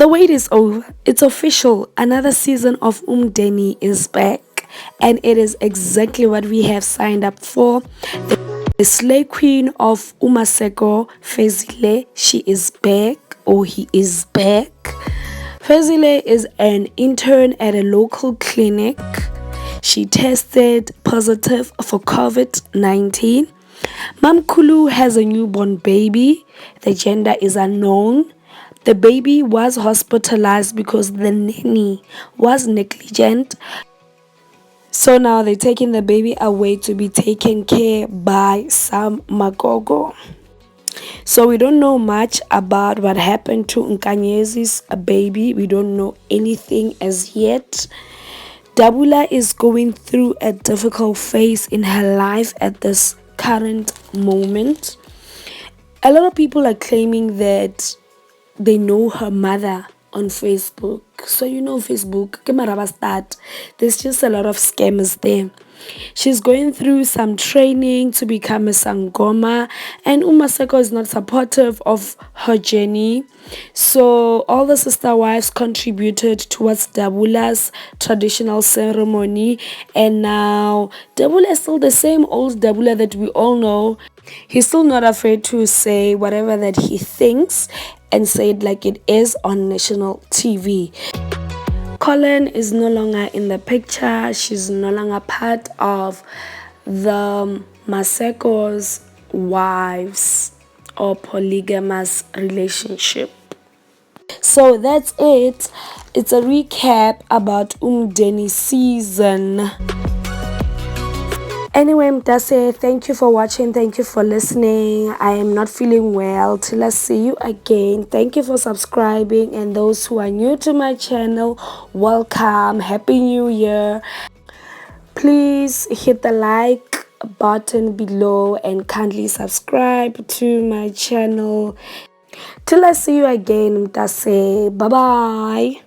The wait is over. It's official. Another season of Umdeni is back. And it is exactly what we have signed up for. The slay queen of Maseko, Fezile, she is back, or he is back. Fezile is an intern at a local clinic. She tested positive for COVID-19. Mamkulu has a newborn baby. The gender is unknown. The baby was hospitalized because the nanny was negligent. So now they're taking the baby away to be taken care by some Magogo. So we don't know much about what happened to Nkanyezi's baby. We don't know anything as yet. Dabula is going through a difficult phase in her life at this current moment. A lot of people are claiming that they know her mother on Facebook. So you know Facebook, there's just a lot of scammers there. She's going through some training to become a Sangoma, and Maseko is not supportive of her journey. So all the sister wives contributed towards Dabula's traditional ceremony, and now Dabula is still the same old Dabula that we all know. He's still not afraid to say whatever that he thinks and say it like it is on national TV. Colin is no longer in the picture. She's no longer part of the Maseko's wives or polygamous relationship. So that's it. It's a recap about Umdeni season. Anyway, Mtase, thank you for watching. Thank you for listening. I am not feeling well. Till I see you again. Thank you for subscribing. And those who are new to my channel, welcome. Happy New Year. Please hit the like button below and kindly subscribe to my channel. Till I see you again, Mtase. Bye-bye.